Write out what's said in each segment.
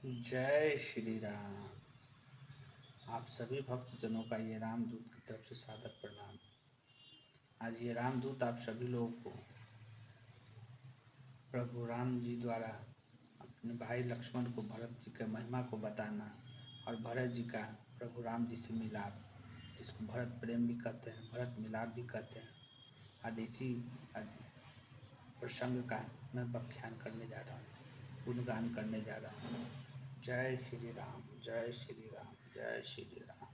जय श्री राम। आप सभी भक्तजनों का ये रामदूत की तरफ से सादर प्रणाम। आज ये रामदूत आप सभी लोगों को प्रभु राम जी द्वारा अपने भाई लक्ष्मण को भरत जी के महिमा को बताना और भरत जी का प्रभु राम जी से मिलाप, जिसको भरत प्रेम भी कहते हैं, भरत मिलाप भी कहते हैं, आज इसी प्रसंग का मैं व्याख्यान करने जा रहा हूँ, गुणगान करने जा रहा हूँ। जय श्री राम, जय श्री राम, जय श्री राम।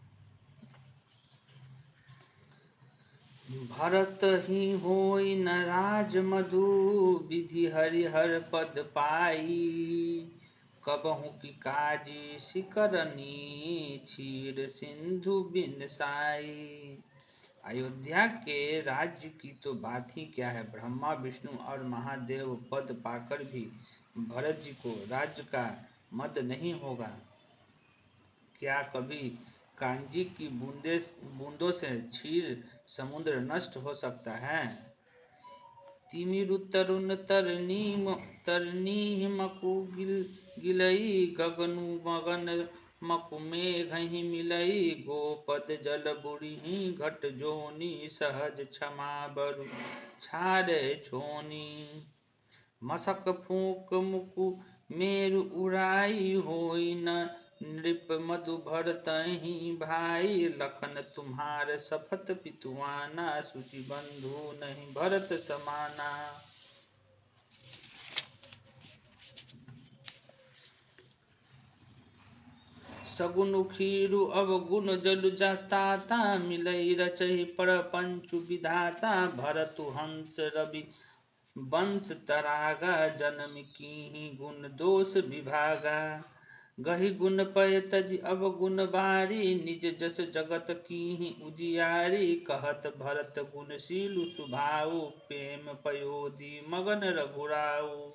भरत ही होई न राज मधु, विधि हरिहर पद पाई। कबहु की काजी शिकरनी, क्षीर सिंधु बिन साई। अयोध्या के राज्य की तो बात ही क्या है। ब्रह्मा विष्णु और महादेव पद पाकर भी भरत जी को राज्य का मद नहीं होगा। क्या कभी कांजी की बूंदों से क्षीर समुद्र नष्ट हो सकता है। तिमिरु तरुण तरनी मकु गिलई, गगनु मगन मकु मेघहि मिलई। गोपद जल बुढ़ी घट जोनी, सहज क्षमा बरु छाड़े छोनी। मसक फूक मुकु मेरु उड़ाई, होई न नृप मधु भरतहि भाई। लखन तुम्हार सफत पितुआना, सुचि बंधु नहीं भरत समाना। सगुन खीरु अवगुण जलु जाता, मिलई रचहि परपंचु विधाता। भरतु हंस रवि वंश तरागा, जन्म कीहि गुण दोष विभागा। गहि गुण पय तजि अवगुण बारी, निज जस जगत कीहि उजियारी। कहत भरत गुणशीलु सुभाऊ, प्रेम पयोधि मगन रघुराऊ।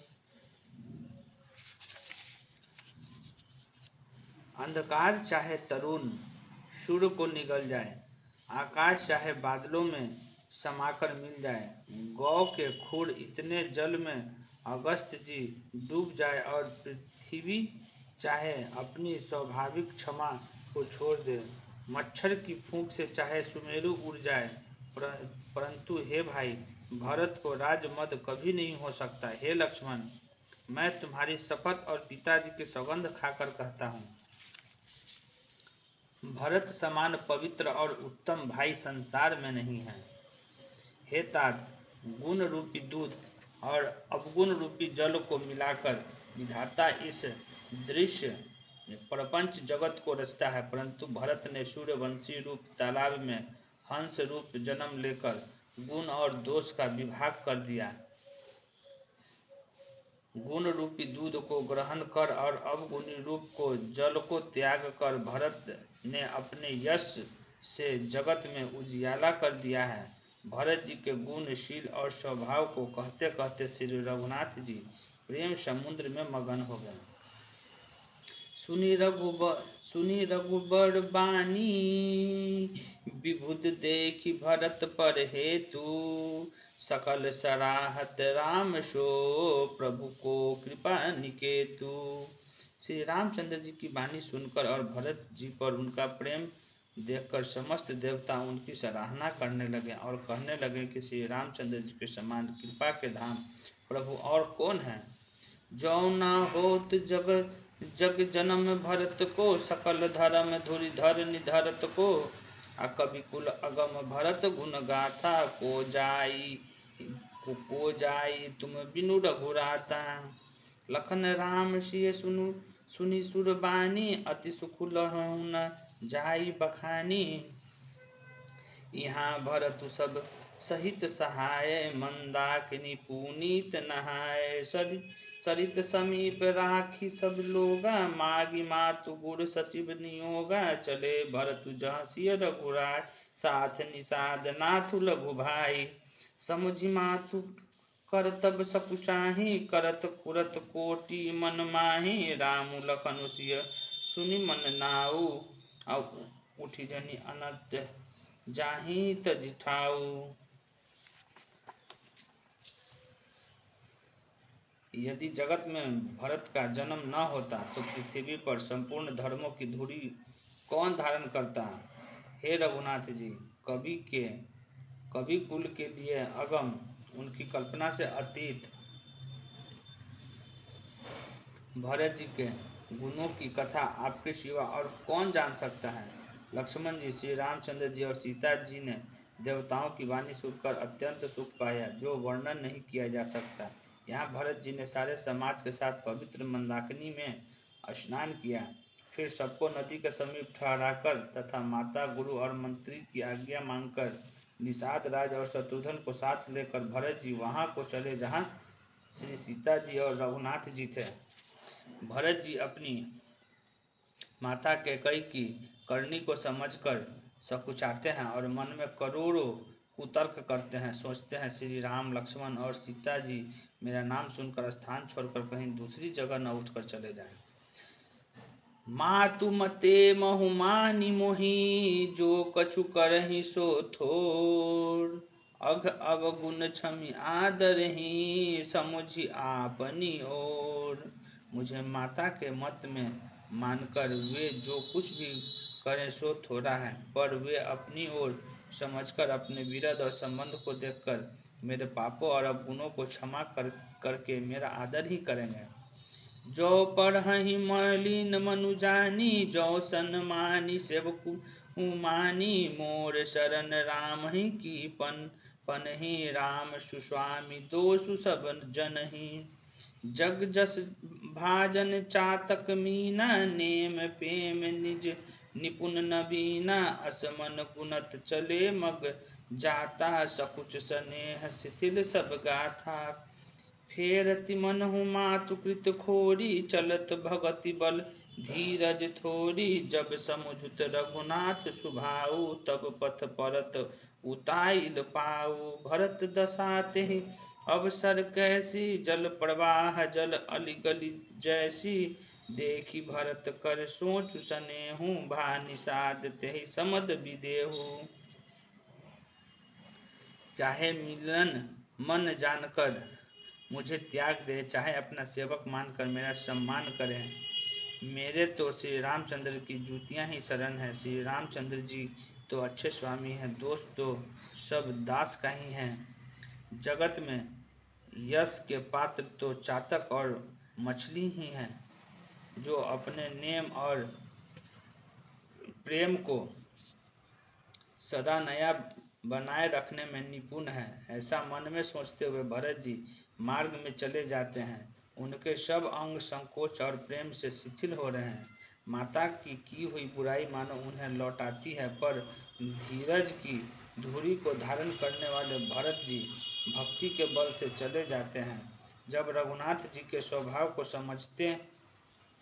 अंधकार चाहे तरुण सूर्य को निगल जाए, आकाश चाहे बादलों में समाकर मिल जाए। गौ के खुर इतने जल में अगस्त जी डूब जाए, और पृथ्वी चाहे अपनी स्वाभाविक क्षमा को छोड़ दे। मच्छर की फूंक से चाहे सुमेरु उड़ जाए, परंतु हे भाई भरत को राजमद कभी नहीं हो सकता। हे लक्ष्मण, मैं तुम्हारी शपथ और पिताजी की सौगंध खाकर कहता हूँ, भरत समान पवित्र और उत्तम भाई संसार में नहीं है। हे तात, गुण रूपी दूध और अवगुण रूपी जल को मिलाकर विधाता इस दृश्य प्रपंच जगत को रचता है, परंतु भरत ने सूर्यवंशी रूप तालाब में हंस रूप जन्म लेकर गुण और दोष का विभाग कर दिया। गुण रूपी दूध को ग्रहण कर और अवगुणी रूप को जल को त्याग कर भरत ने अपने यश से जगत में उजियाला कर दिया है। भरत जी के गुणशील और स्वभाव को कहते कहते श्री रघुनाथ जी प्रेम समुद्र में मगन हो गए। सुनी रघुबर बानी, विभुद देखी भरत पर हेतु। सकल सराहत राम सो, प्रभु को कृपा निकेतु। श्री रामचंद्र जी की वाणी सुनकर और भरत जी पर उनका प्रेम देखकर समस्त देवता उनकी सराहना करने लगे और कहने लगे कि श्री रामचंद्र जी के समान कृपा के धाम प्रभु और कौन है। जौ ना होत जग जन्म भरत को, सकल धर्म धुरिधर निधरत को। कवि कुल अगम भरत गुण गाथा, को जाई तुम बिनु रघुराता। लखन राम सिय सुनी सुरबानी, अति सुख लहु न जाई बखानी। यहाँ भरतु सब सहित सहाय, मंदाकिनी पुनीत नहाय। सरित समीप राखी सब लोगा, मागी मातु गुर सचिव नियोगा। चले भरतु जहाँ सिय रघुराय, साथ निषाद नाथु लघु भाई। समुझि मातु कर तब सकुचाही, करत कुरत कोटि मन माही। राम लखन सिय सुनि मन नाऊ, उठी जनि अनत जाही तजि ठाऊ। यदि जगत में भरत का जन्म न होता तो पृथ्वी पर संपूर्ण धर्मों की धूड़ी कौन धारण करता। हे रघुनाथ जी, कवि कुल के लिए अगम, उनकी कल्पना से अतीत भरत जी के गुणों की कथा आपके सिवा और कौन जान सकता है। लक्ष्मण जी, श्री रामचंद्र जी और सीता जी ने देवताओं की वाणी सुनकर अत्यंत सुख पाया, जो वर्णन नहीं किया जा सकता। यहाँ भरत जी ने सारे समाज के साथ पवित्र मंदाकिनी में स्नान किया, फिर सबको नदी के समीप ठहराकर तथा माता, गुरु और मंत्री की आज्ञा मांगकर निषाद राज और शत्रुघ्न को साथ लेकर भरत जी वहां को चले जहाँ श्री सीता जी और रघुनाथ जी थे। भरत जी अपनी माता कैकेयी की करनी को समझकर सकुचाते हैं और मन में करोड़ों कुतर्क करते हैं। सोचते हैं श्री राम, लक्ष्मण और सीता जी मेरा नाम सुनकर स्थान छोड़कर कहीं दूसरी जगह न उठकर चले जाएं। मातु मते महुमानी मोही, जो कछु करहि सो थोर। अघ अवगुण क्षमि आदरहि, समुझि आपनी ओर। मुझे माता के मत में मानकर वे जो कुछ भी करें सो थोड़ा है, पर वे अपनी ओर समझकर अपने विरध और संबंध को देखकर मेरे पापों और अवगुणों को क्षमा करके मेरा आदर ही करेंगे। जो पढ़हि मलिन मनु जानी, जो सन्मानी सेवकु मानी। मोर शरण राम ही की पनहि, राम सुस्वामी दोषु सब जनहि। जग जस भाजन चातक मीना, नेम प्रेम निज निपुण नबीना। असमन गुणत चले मग जाता, सकुच स्नेह शिथिल सब गाथा। फेरति मनहु मातु कृत खोरी, चलत भगति बल धीरज थोरी। जब समुझुत रघुनाथ सुभाऊ, तब पथ परत उताइल पाऊ। भरत दशा तेहि अवसर कैसी, जल प्रवाह जल अलिगली जैसी। देखी भरत कर सोचु सनेहु, भा निषाद तेहि समद विदेहु। चाहे मिलन मन जानकर मुझे त्याग दे, चाहे अपना सेवक मानकर मेरा सम्मान करें। मेरे तो श्री रामचंद्र की जूतियां ही शरण है। श्री रामचंद्र जी तो अच्छे स्वामी हैं, दोस्त तो सब दास का ही हैं। जगत में यश के पात्र तो चातक और मछली ही हैं, जो अपने नेम और प्रेम को सदा नया बनाए रखने में निपुण है। ऐसा मन में सोचते हुए भरत जी मार्ग में चले जाते हैं। उनके सब अंग संकोच और प्रेम से शिथिल हो रहे हैं। माता की हुई बुराई मानो उन्हें लौटाती है, पर धीरज की धुरी को धारण करने वाले भरत जी भक्ति के बल से चले जाते हैं। जब रघुनाथ जी के स्वभाव को समझते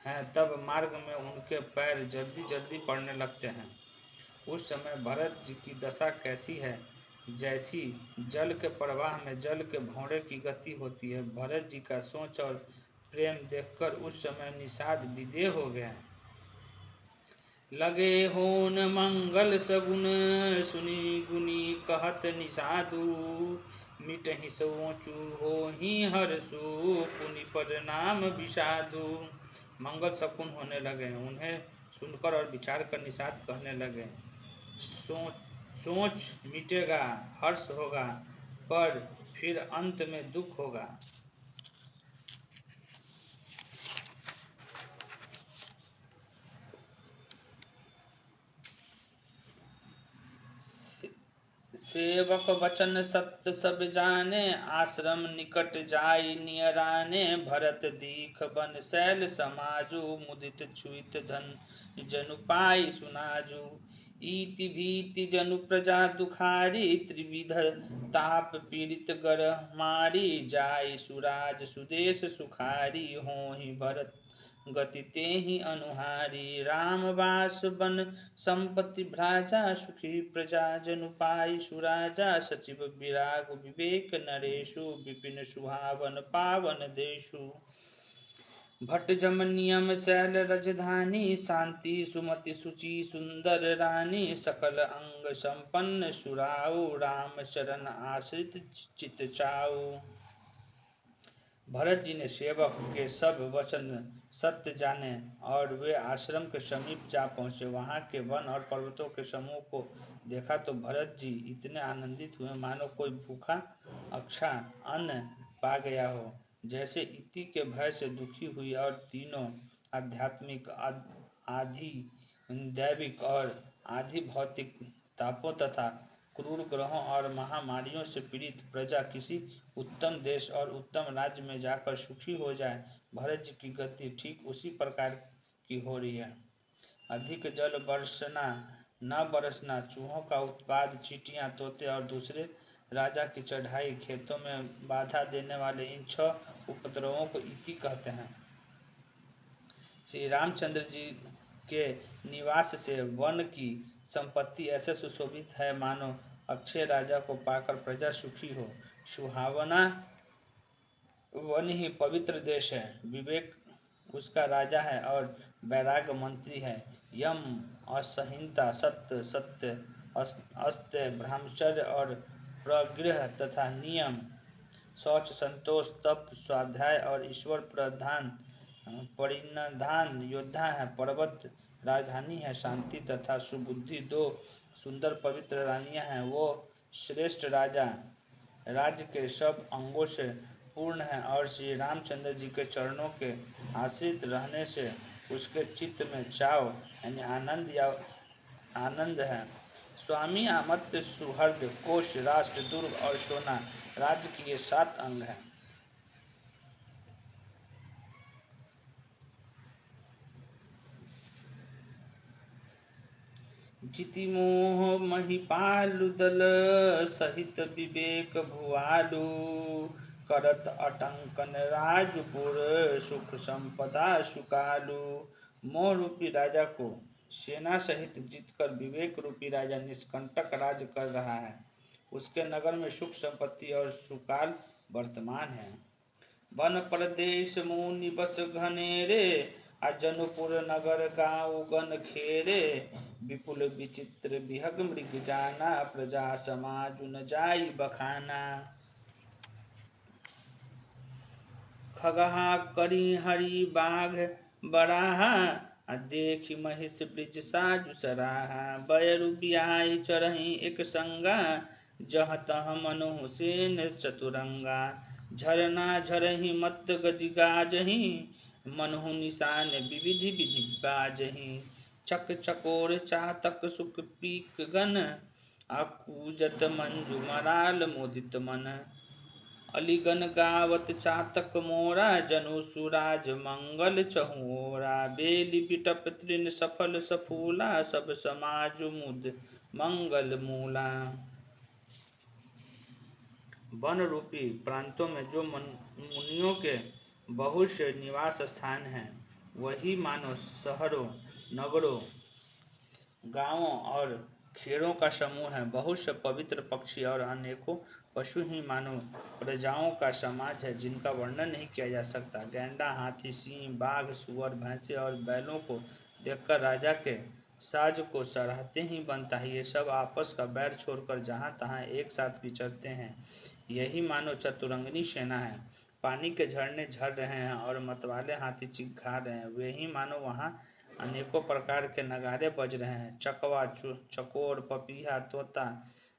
हैं, तब मार्ग में उनके पैर जल्दी जल्दी पड़ने लगते हैं। उस समय भरत जी की दशा कैसी है, जैसी जल के प्रवाह में जल के भौरे की गति होती है। भरत जी का सोच और प्रेम देखकर उस समय निषाद विदेह हो गए। लगे होन मंगल सगुन, सुनी गुनी कहत निषादु। मिटहि सोचु होहि हरसु, पुनि प्रणाम विषादु। मंगल शकुन होने लगे, उन्हें सुनकर और विचार कर निषाद कहने लगे, सोच मिटेगा, हर्ष होगा, पर फिर अंत में दुख होगा। सेवक वचन सत्य सब जाने, आश्रम निकट जाई नियराने। भरत दीख बन शैल समाजु, मुदित छुइत धन जनु पाई सुनाजु। इति भीति जनु प्रजा दुखारी, त्रिविध ताप पीड़ित गर मारी। जाई सुराज सुदेश सुखारी, होहि भरत गति तेहि अनुहारी। राम वास बन संपत्ति भ्राजा, सुखी प्रजा जनु पाई सुराजा। सचिव विराग विवेक नरेशु, विपिन सुहावन पावन देशु। भट्ट जम नियम शैल राजधानी, शांति सुमति सुचि सुंदर रानी। सकल अंग संपन्न सुराऊ, राम शरण आश्रित चित चाऊ। भरत जी ने सेवक के सब वचन सत्य जाने और वे आश्रम के समीप जा पहुंचे। वहां के वन और पर्वतों के समूह को देखा तो भरत जी इतने आनंदित हुए मानो कोई भूखा अक्षा अन्न पा गया हो। जैसे इति के भय से दुखी हुई और तीनों आध्यात्मिक आधि दैविक और आधि भौतिक तापों तथा क्रूर ग्रहों और महामारियों से पीड़ित प्रजा किसी उत्तम देश और उत्तम राज्य में जाकर सुखी हो जाए। भरत जी की गति ठीक उसी प्रकार की हो रही है। अधिक जल बरसना न बरसना, चूहों का उत्पाद, चींटियां, तोते और दूसरे राजा की चढ़ाई, खेतों में बाधा देने वाले इन 6 उपद्रवों को इति कहते हैं। श्री रामचंद्र जी के निवास से वन की संपत्ति ऐसे सुशोभित है मानो अक्षय राजा को पाकर प्रजा सुखी हो। सुहावना वन ही पवित्र देश है। विवेक उसका राजा है और वैराग्य मंत्री है। यम असहिंता, सत्य सत्य, अस्त्य, ब्रह्मचर्य और प्रगृह तथा नियम, शौच, संतोष, तप, स्वाध्याय और ईश्वर प्रधान परिणधान योद्धा है। पर्वत राजधानी है। शांति तथा सुबुद्धि 2 सुंदर पवित्र रानियां हैं। वो श्रेष्ठ राजा राज्य के सब अंगों से पूर्ण है और श्री रामचंद्र जी के चरणों के आश्रित रहने से उसके चित्त में चाव यानी आनंद है। स्वामी, आमत्य, सुहृद, कोश, राष्ट्र, दुर्ग और सोना राज्य की ये 7 अंग हैं। जिति मोह महिपालु दल, सहित विवेक भुआलु, करत अटंकन राजपुर, सुख संपदा सुकालु। मोह रूपी राजा को सेना सहित जीतकर विवेक रूपी राजा निष्कंटक राज कर रहा है। उसके नगर में सुख संपत्ति और सुकाल वर्तमान है। वन प्रदेश मुनि बस घनेरे, जनपुर नगर गाँव गण खेरे, विपुल विचित्र विहग मृग जाना, प्रजा समाज न जाई बखाना। खगहा करी हरि बाघ बराहा, देखी महिष ब्रिज साजु सराहा। बैरु बियाई चरही एक संगा, जह तह मनु सेन चतुरंगा। झरना झरही मत गज गाजही, मनहु निशान विविधि विधि बाजही। चक चकोर चातक सुख पीक गन, अकूजत मंजू मराल मोदित मन। अलिगन गावत चातक मोरा, जनु सुराज मंगल चहुओरा। बेली बिटप तृण सफल सफूला, सब समाज मुद मंगल मूला। वन रूपी प्रांतों में जो मुनियों के बहुत से निवास स्थान हैं, वही मानो शहरों, नगरों, गांवों और खेड़ों का समूह है। बहुत से पवित्र पक्षी और अनेकों पशु ही मानो प्रजाओं का समाज है, जिनका वर्णन नहीं किया जा सकता। गैंडा, हाथी, सिंह, बाघ, सुअर, भैंसे और बैलों को देखकर राजा के साज को सराहते ही बनता है। ये सब आपस का बैर छोड़कर जहाँ तहाँ एक साथ विचरते हैं। यही मानो चतुरंगिनी सेना है। पानी के झरने झर रहे हैं और मतवाले हाथी चिंघा रहे हैं। वे ही मानो वहाँ अनेकों प्रकार के नगाड़े बज रहे हैं। चकवा, चकोर, पपीहा, तोता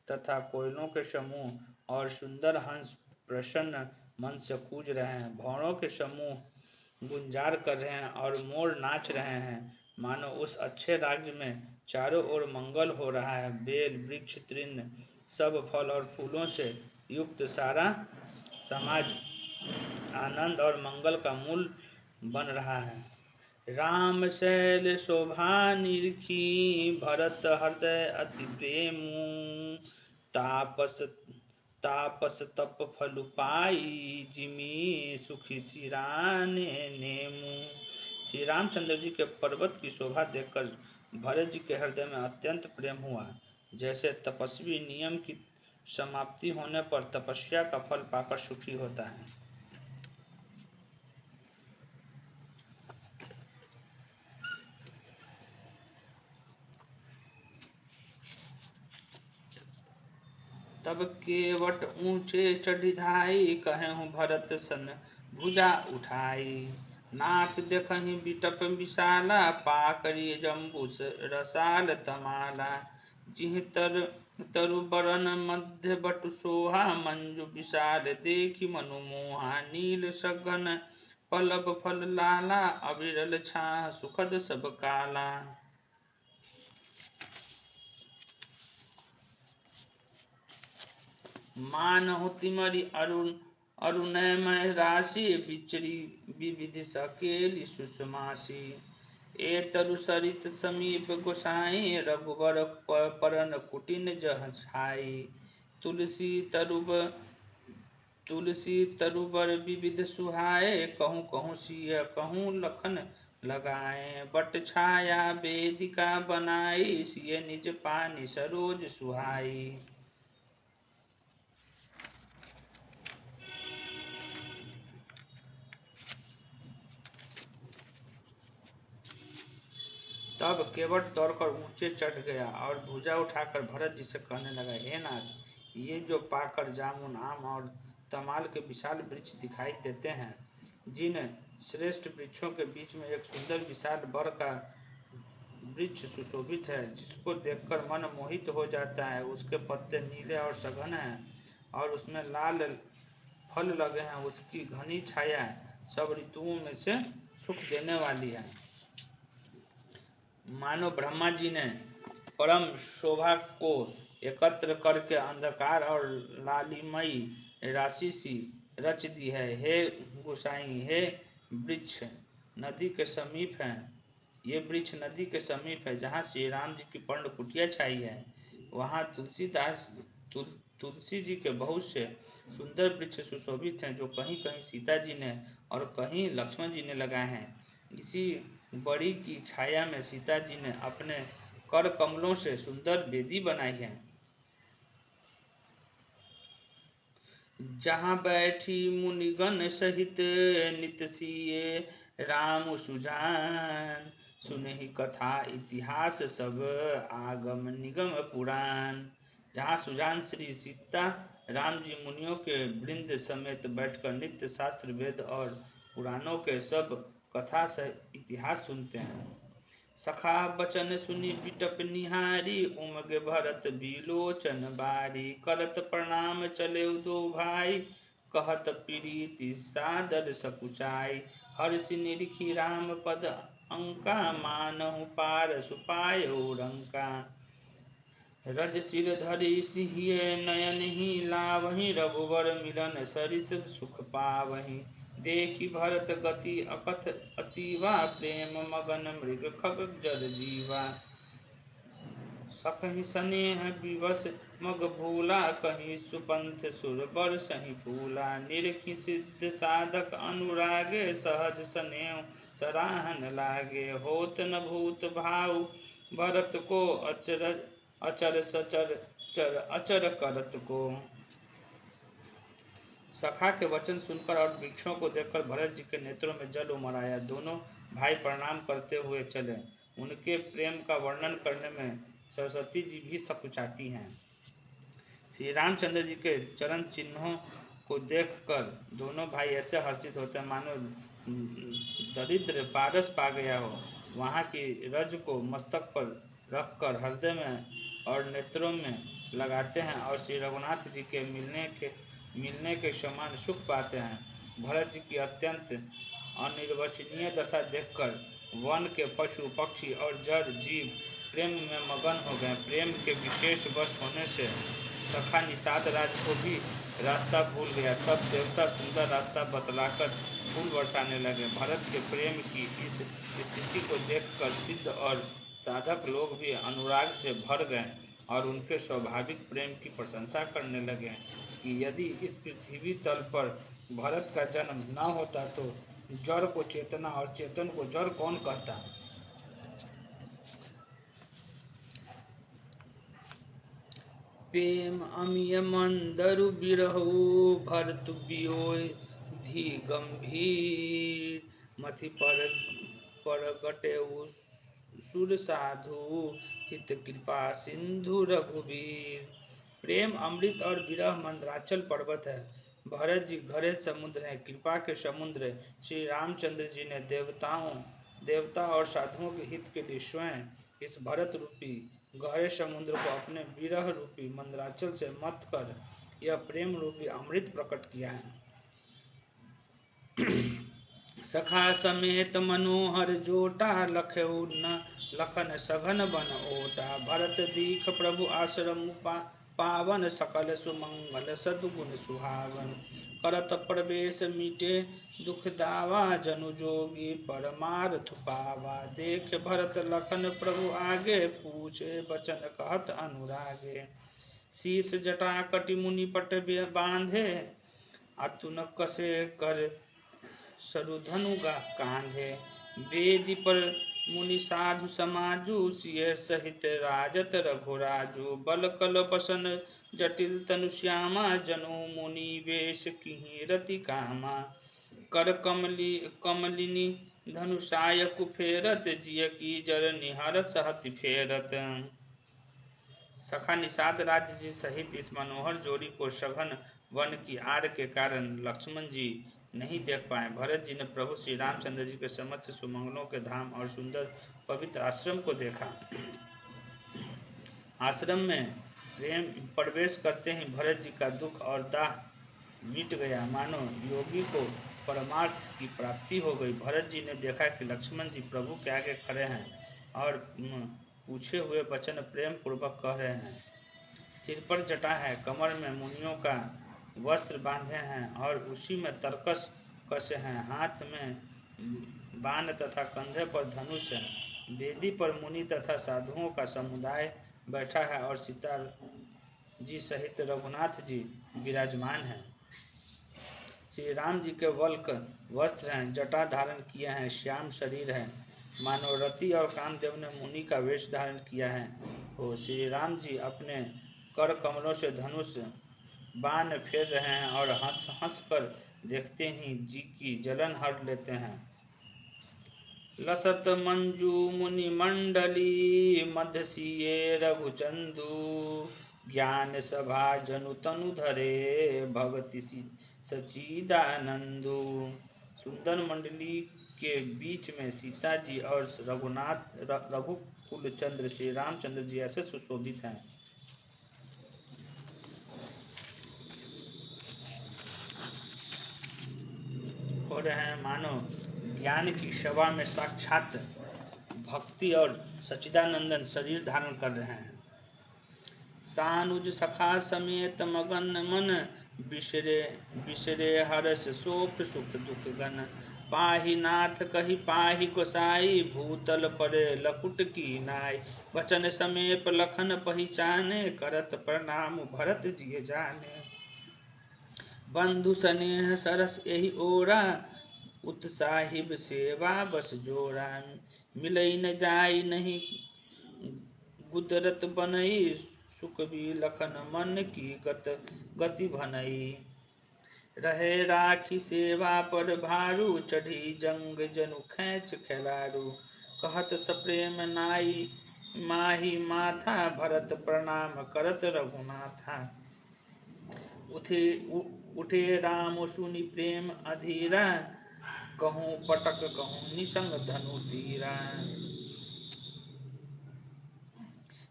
तथा कोयलों के समूह और सुंदर हंस प्रसन्न मन से कूज रहे हैं। भौरों के समूह गुंजार कर रहे हैं और मोर नाच रहे हैं। मानो उस अच्छे राज्य में चारों ओर मंगल हो रहा है। बेल, वृक्ष, तृण, सब फल और फूलों से युक्त सारा समाज आनंद और मंगल का मूल बन रहा है। राम शैल शोभा निरखी, भरत हृदय अति प्रेमु। तापस तापस तप फल पाई, जिमी सुखी सिराने नेमु। श्री रामचंद्र जी के पर्वत की शोभा देखकर भरत जी के हृदय में अत्यंत प्रेम हुआ। जैसे तपस्वी नियम की समाप्ति होने पर तपस्या का फल पाकर सुखी होता है। तब केवट ऊंचे चढ़िधाई, कहूँ भरत सन भुजा उठाई। नाथ देखहि बिटप विशाला, पाकरी जम्बुस रसाल तमाला। जिह तरु बरन मध्य बटु सोहा, मंजु विशाल देखि मनु मोहा। नील सघन पल्लव फल लाला, अविरल छाह सुखद सब काला। मानहु तिमरी अरुणमय राशि, बिचरी विविधि सकेली सुषमासी। ए तरु सरित समीप गोसाई, रघुबर परन कुटिन जह छाई। तुलसी तरुबर विविध सुहाए, कहूँ कहूँ सिय कहूँ लखन लगाए। बट छाया वेदिका बनाई, सिय निज पानी सरोज सुहाई। तब केवट दौड़कर ऊंचे चढ़ गया और भुजा उठाकर भरत जी से कहने लगा, हे नाथ, ये जो पाकर जामुन आम और तमाल के विशाल वृक्ष दिखाई देते हैं, जिन श्रेष्ठ वृक्षों के बीच में एक सुंदर विशाल बर का वृक्ष सुशोभित है, जिसको देखकर मन मोहित हो जाता है। उसके पत्ते नीले और सघन हैं और उसमें लाल फल लगे हैं। उसकी घनी छाया सब ऋतुओं में से सुख देने वाली है। मानो ब्रह्मा जी ने परम शोभा को एकत्र करके अंधकार और लालिमयी राशि सी रच दी है। हे गोसाई, हे वृक्ष नदी के समीप है। ये वृक्ष नदी के समीप है, जहाँ श्री राम जी की पर्ण कुटिया छाई है। वहाँ तुलसी जी के बहुत से सुंदर वृक्ष सुशोभित हैं, जो कहीं कहीं सीता जी ने और कहीं लक्ष्मण जी ने लगाए हैं। इसी बड़ी की छाया में सीता जी ने अपने कर कमलों से सुंदर वेदी बनाई है, जहाँ बैठी मुनिगण सहित नित सिए राम सुजान। सुनहि कथा इतिहास सब आगम निगम पुराण। जहाँ सुजान श्री सीता राम जी मुनियों के वृंद समेत बैठकर नित्य शास्त्र वेद और पुराणों के सब कथा से इतिहास सुनते हैं। सखा बचन सुनी बिटप निहारी, उमगे भरत बिलोचन बारी। करत प्रणाम चले दो भाई, कहत प्रीति सादर सकुचाई। हर्षि निरखी राम पद अंका, मानहु पार सुपायो रंका। रज सिर धरि सिहिए नयन ही लावहि, रघुवर मिलन सरिस सुख पावहि। देखि भरत गति अकथ अतीवा, प्रेम मगन मृग खग जर जीवा। सखहि स्नेह विवश मग भूला, कहीं सुपंथ सुर बर सही फूला। निरखि सिद्ध साधक अनुरागे, सहज स्नेह सराहन लागे। होत न भूत भाव भरत को, अचर सचर चर अचर करत को। सखा के वचन सुनकर और वृक्षों को देखकर भरत जी के नेत्रों में जल उमड़ आया। दोनों भाई प्रणाम करते हुए चले। उनके प्रेम का वर्णन करने में सरस्वती जी भी सकुचाती हैं। श्री रामचंद्र जी के चरण चिन्हों को देखकर दोनों भाई ऐसे हर्षित होते हैं, मानो दरिद्र पारस पा गया हो। वहाँ की रज को मस्तक पर रखकर हृदय में और नेत्रों में लगाते हैं और श्री रघुनाथ जी के मिलने के समान सुख पाते हैं। भरत जी की अत्यंत अनिर्वचनीय दशा देखकर वन के पशु पक्षी और जड़ जीव प्रेम में मगन हो गए। प्रेम के विशेष वश होने से सखा निषाद राज को भी रास्ता भूल गया। तब देवता सुंदर रास्ता बतलाकर फूल बरसाने लगे। भरत के प्रेम की इस स्थिति को देखकर सिद्ध और साधक लोग भी अनुराग से भर गए और उनके स्वाभाविक प्रेम की प्रशंसा करने लगे कि यदि इस पृथ्वी तल पर भरत का जन्म न होता तो जड़ को चेतना और चेतन को जड़ कौन कहता। प्रेम अमिय मंदरु बिरहु, भरतु वियोधि गंभीर। मथि पर गटेउ सुर साधु, हित कृपा सिंधु रघुवीर। प्रेम अमृत और विरह मंदराचल पर्वत है। भरत जी घरे समुद्र है, कृपा के समुद्र। श्री रामचंद्र जी ने देवता और साधुओं के हित के लिए स्वयं इस भरत रूपी गहरे समुद्र को अपने विरह रूपी मंदराचल से मत कर यह प्रेम रूपी अमृत प्रकट किया है। सखा समेत मनोहर जोटा, लखन सघन बन ओटा। भरत दीख प्रभु आश्रम पावन, सकल सुमंगल सद्गुण सुहावन। करत प्रवेश मीटे दुख दावा, जनु जोगी परमार्थ पावा। देख भरत लखन प्रभु आगे, पूछे बचन कहत अनुरागे। शीस जटा कटि मुनि पट बांधे, अतुन कसे कर सरुधनु कांधे। वेदी पर मुनि साधु समाजु, सिय सहित राजत रघुराजु। बल कल बसन जटिल तनु श्यामा, जनु मुनि वेश किहि रति कामा। कर कमलिनी धनुषाय कुफेरत, जिय की जर निहर सहति फेरत। सखा निषाद राज्य जी सहित इस मनोहर जोड़ी को सघन वन की आड़ के कारण लक्ष्मण जी नहीं देख पाए। भरत जी ने प्रभु श्री रामचंद्र जी के समस्त सुमंगलों के धाम और सुंदर पवित्र आश्रम को देखा। आश्रम में प्रेम प्रवेश करते ही भरत जी का दुख और दाह मिट गया, मानो योगी को परमार्थ की प्राप्ति हो गई। भरत जी ने देखा कि लक्ष्मण जी प्रभु के आगे खड़े हैं और पूछे हुए वचन प्रेम पूर्वक कह रहे हैं। सिर पर जटा है, कमर में मुनियों का वस्त्र बांधे हैं और उसी में तरकस कसे हैं। हाथ में बाण तथा कंधे पर धनुष है। वेदी पर मुनि तथा साधुओं का समुदाय बैठा है और सीता जी सहित रघुनाथ जी विराजमान हैं। श्री राम जी के वल्क वस्त्र हैं, जटा धारण किए हैं, श्याम शरीर है, मानो रति और कामदेव ने मुनि का वेश धारण किया है। वो श्री राम जी अपने कर कमलों से धनुष बाण फेर रहे हैं और हंस हंस कर देखते ही जी की जलन हर लेते हैं। लसत मंजू मुनि मंडली, मध्य सिए रघुचंदू। ज्ञान सभा जनु तनु धरे, भगति सचिदानंदू। सुंदर मंडली के बीच में सीता जी और रघुकुल चंद्र श्री रामचंद्र जी ऐसे सुशोभित हैं। हो रहे हैं मानो ज्ञान की सभा में साक्षात भक्ति और सच्चिदानंदन शरीर धारण कर रहे हैं। सानुज सखा समेत मगन मन, बिसरे हर्ष शोक सुख दुख गन। पाहि नाथ कहि पाहि गोसाई, भूतल परे लकुट की नाई। वचन समेत लखन पहिचाने, करत प्रणाम भरत जिय जाने। बंधु स्नेह सरस यही ओरा, उत्साहिब सेवा बस जोड़ा। मिलई न जाई नहीं गुदरत बनई, सुखबी लखन मन की गति भनई। रहे राखी सेवा पर भारू, चढ़ी जंग जनु खैच खेलारू। कहत सप्रेम नाई माही माथा, भरत प्रणाम करत रघुनाथा। उठे राम सुनि प्रेम अधीरा, कहूँ पटक कहूँ निसंग धनु तीरा।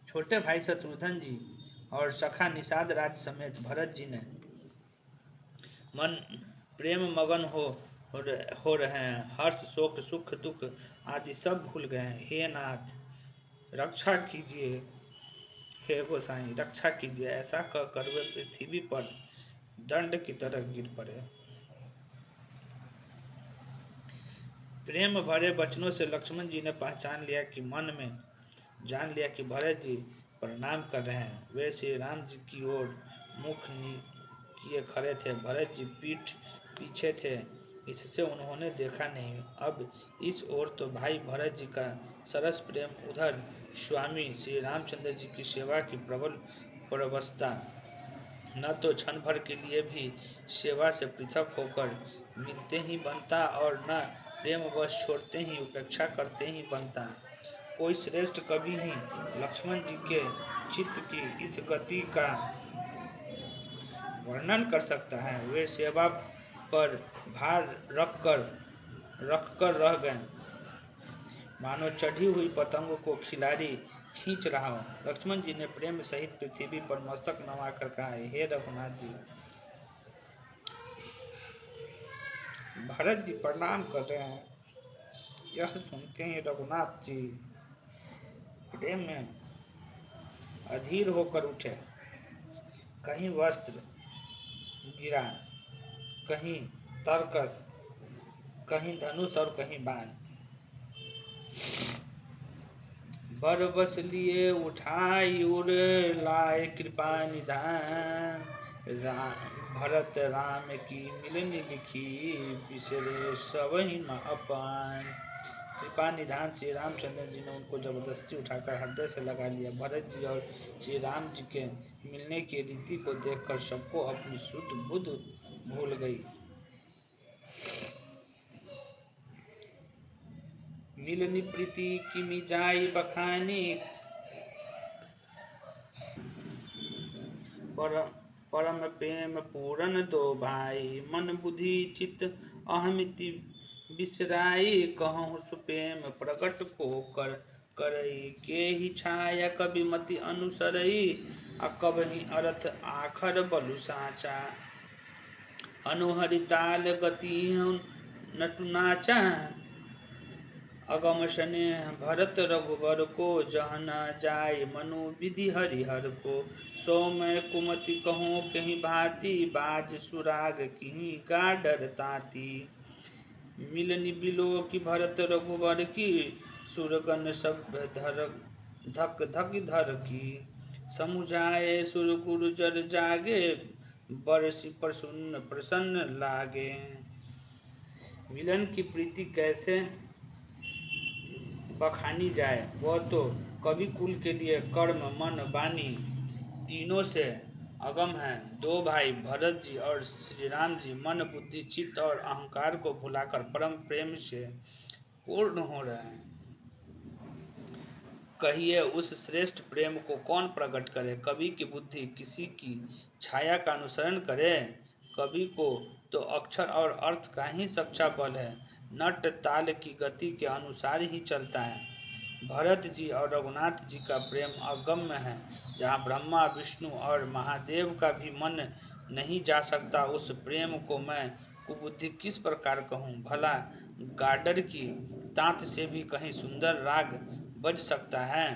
छोटे भाई शत्रुघ्न जी और सखा निषाद राज समेत भरत जी ने मन प्रेम मगन हो रहे हैं। हर्ष शोक सुख दुख आदि सब भूल गए हैं। हे नाथ रक्षा कीजिए, हे गोसाई रक्षा कीजिए। ऐसा कहकर वे पृथ्वी पर दंड की तरह गिर पड़े। प्रेम भरे वचनों से लक्ष्मण जी ने पहचान लिया कि मन में जान लिया कि भरत जी प्रणाम कर रहे हैं। वे श्री राम जी की ओर मुख किए खड़े थे। भरत जी पीठ पीछे थे, इससे उन्होंने देखा नहीं। अब इस ओर तो भाई भरत जी का सरस प्रेम, उधर स्वामी श्री रामचंद्र जी की सेवा की प्रबल परवशता। न तो क्षण भर के लिए भी सेवा से पृथक होकर मिलते ही बनता और न प्रेमवश छोड़ते ही उपेक्षा करते ही बनता। कोई श्रेष्ठ कवि ही लक्ष्मण जी के चित्त की इस गति का वर्णन कर सकता है। वे सेवा पर भार रखकर रह गए, मानो चढ़ी हुई पतंग को खिलाड़ी खींच रहा हो। लक्ष्मण जी ने प्रेम सहित पृथ्वी पर मस्तक नवाकर कहा, हे रघुनाथ जी। भरत जी प्रणाम कर रहे हैं। यह सुनते हैं रघुनाथ जी प्रेम में अधीर होकर उठे। कहीं वस्त्र गिरा, कहीं तरकस, कहीं धनुष और कहीं बाण। बर बस लिए उठाई उड़ लाए कृपा निधान। भरत राम की मिलन लिखी, बिसरे सबहि न अपान। कृपा निधान श्री रामचंद्र जी ने उनको जबरदस्ती उठाकर हृदय से लगा लिया। भरत जी और श्री राम जी के मिलने की रीति को देखकर सबको अपनी शुद्ध बुद्ध भूल गई। मिलनी प्रीति किमि जाई बखानी, परम प्रेम पूरन दो भाई। मन बुद्धि चित अहमिति बिसराई, कहूँ सुप्रेम प्रकट को करई। के ही छाया कवि मति अनुसरई, कबहि अर्थ आखर बलु साचा। अनुहरि ताल गति नटु नाचा, अगम स्नेह भरत रघुबर को। जह न जाय मनु विधि हरिहर को, सो मैं कुमति कहूँ कहीं भांति। बाज सुराग किही गाडर ताती, मिलनी बिलो की भरत रघुबर की। सुरगन सब धक धक धर की, समुझाए सुर गुरु जर जागे। बरसी प्रसन्न लागे। मिलन की प्रीति कैसे बखानी जाए, वह तो कवि कुल के लिए कर्म मन वाणी तीनों से अगम है। दो भाई भरत जी और श्री राम जी मन बुद्धि चित्त और अहंकार को भुलाकर परम प्रेम से पूर्ण हो रहे हैं। कहिए उस श्रेष्ठ प्रेम को कौन प्रकट करे। कवि की बुद्धि किसी की छाया का अनुसरण करे। कवि को तो अक्षर और अर्थ का ही सच्चा बल है, नट ताल की गति के अनुसार ही चलता है। भरत जी और रघुनाथ जी का प्रेम अगम्य है, जहाँ ब्रह्मा विष्णु और महादेव का भी मन नहीं जा सकता। उस प्रेम को मैं कुबुद्धि किस प्रकार कहूँ। भला गाडर की तात से भी कहीं सुंदर राग बज सकता है।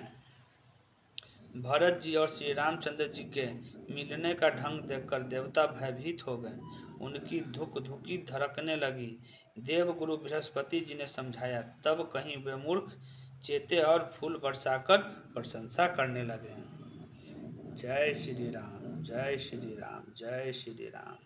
भरत जी और श्री रामचंद्र जी के मिलने का ढंग देखकर देवता भयभीत हो गए। उनकी धुक धुकी धड़कने लगी। देवगुरु बृहस्पति जी ने समझाया, तब कहीं वे मूर्ख चेते और फूल बरसाकर प्रशंसा करने लगे। जय श्री राम, जय श्री राम, जय श्री राम।